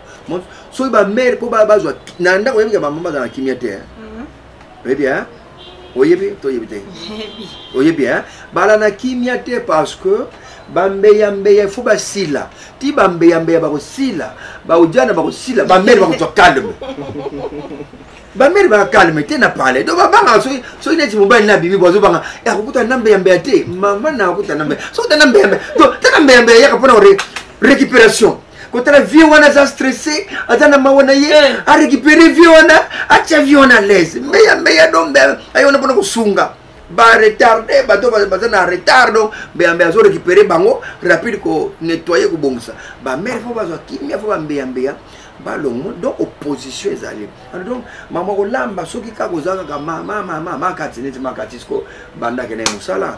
so ba mère po ba bazwa na ndako yebi ba mama na kimia te bien oyebi to yebi te oyebi bala na kimia te parce que bambeya mbeya il faut basila ti bambeya mbeya ba ko sila ba ujana ba ko sila ba mère ba ko calme ba mère ba calme te na parler do ba banga so ineti mobile na bibi bozo banga ya kukuta nambe yambe te mama na kukuta nambe so ta nambe yambe to ta nambe yambe ya kapona récupération quand la vie wana za stressé atana mawana ye a récupérer vie wana acha vie wana l'aise mais ya dombe ayona pona kusunga ba retardé ba do ba na retardo be yambe azo récupérer bango rapide ko nettoyer ko bongsa ba mère faut bazo kimia faut ba yambe ya balongo donc opposition ezali donc mama kolamba soki kaka ozaka ka mama makati neti makati sko banda kene musala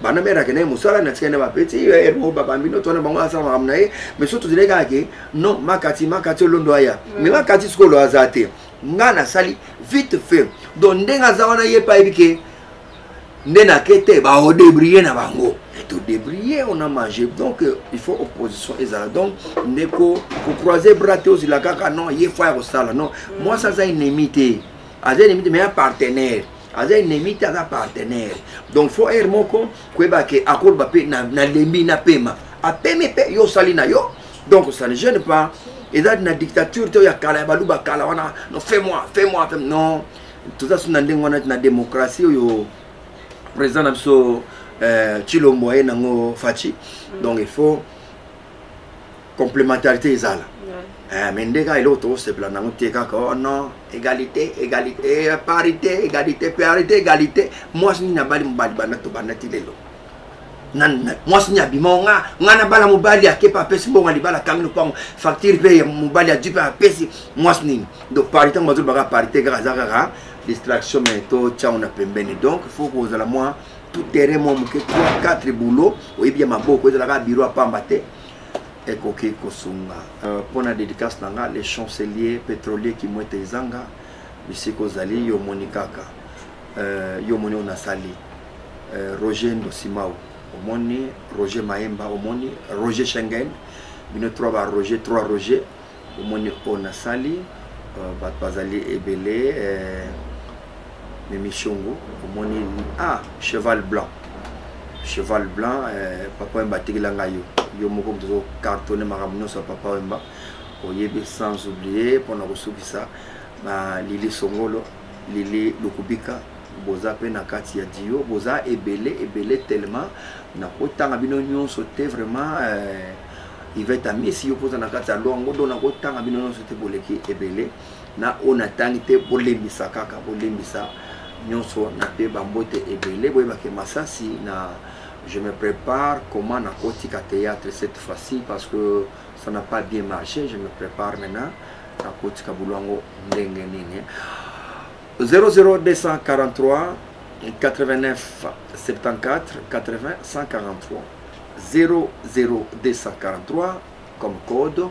bana mera kene musala na tikene ba petit ermo baba mbino tona bango asa mamna ye mais surtout dilega ke non makati londo aya mais makati sko lo azate ngana sali vite fait donc ndenga zawana ye pa ebike ndena kete ba o débrier na bango tout débrier on a mangé donc il faut opposition ezala donc ndeko pour croiser bras aussi la kaka non il faut ya sala non moi ça c'est ennemi mais un partenaire aza ennemi te aza partenaire donc faut air moko kweba ke akorba pe na lembi na pema apeme pe yo sali na yo donc ça ne gêne pas eza na dictature te ya kala baluba kala wana non fais-moi non tout ça sur na ndengo na démocratie yo président na biso Chilombo et nango Fachi donc il faut complémentarité ezala mais ndeka il auto c'est plan nango teka ko non égalité parité moi ni na bali mobali bana to bana tilelo nan moi ni abimonga ngana bala mobali akepa pesi bonga libala kangino pango facture pe mobali a dû pa pesi moi ni donc parité mazo baka parité gazaka distraction mais to cha on a pembeni donc il faut que vous ala moi tout terrain mon que 3-4 boulot oui bien ma boko de la bureau à pambate et koki kosunga pour la dédicace nanga les chanceliers pétroliers qui mwete zanga bisiko zali yo monikaka yo moni on a sali Roger Ndosimao omoni Roger Maemba omoni Roger Schengen bino 3 Roger omoni on a sali bat bazali ebele Michongo, omoni cheval blanc, papa mba tigilanga yo moko mtozo cartonné maramuno sa papa mba oyebi sans oublier pona kosukisa ba Lili Songolo, Lili Lukubika boza pe na kati ya dio boza ebele tellement na kotanga bino nyonso te vraiment il va être mis si yo poza na kati ya longo do na kotanga bino nyonso te boleki ebele na ona tangite bolembisa kaka bolembisa nyonso na pe bambote ebele boyeba ke masasi na je me prépare comment na kotika théâtre cette fois-ci parce que ça n'a pas bien marché je me prépare maintenant na kotika bulwango ndenge nini 00243 89 74 80 143 00243 comme code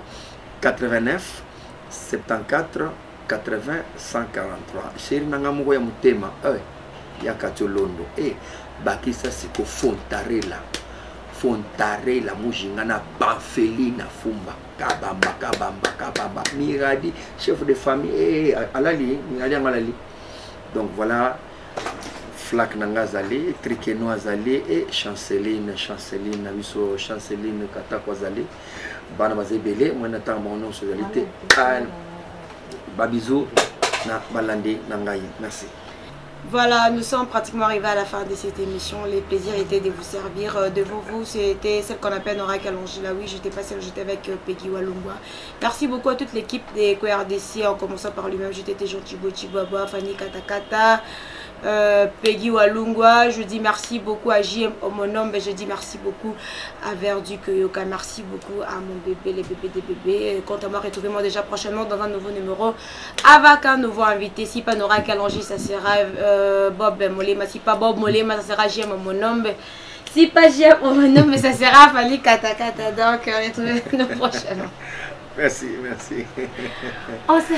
89 74 80 143 chéri nanga moko ya mutema ya katolondo bakisa siko fontarela mujinga na bafeli na fumba kabamba miradi chef de famille alali miradi alali donc voilà flac nanga zali trikeno azali et chanceline biso chanceline katako azali bana bazebele mwana tanga mono socialité Babizou na balandi nangayi. Merci. Voilà, nous sommes pratiquement arrivés à la fin de cette émission. Les plaisirs étaient de vous servir. Devant vous, c'était celle qu'on appelle Nora Kalonji. Là, oui, j'étais pas seule, j'étais avec Peggy Walungwa. Merci beaucoup à toute l'équipe des QRDC, en commençant par lui-même. J'étais Gentil Bochibaba, Fanny Katakata, Peggy Walungwa. Je dis merci beaucoup à JM Omonom. Je dis merci beaucoup à Verdu Yoka. Merci beaucoup à mon bébé, les bébés des bébés. Quant à moi, retrouvez-moi déjà prochainement dans un nouveau numéro avec un nouveau invité. Si pas Nora Kalonji, ça sera Bob Molema. Si pas Bob Molema, ça sera JM Omonom. Si pas JM Omonom, ça sera Fanny Katakata. Donc, retrouvez-nous prochainement. Merci. Merci. Merci.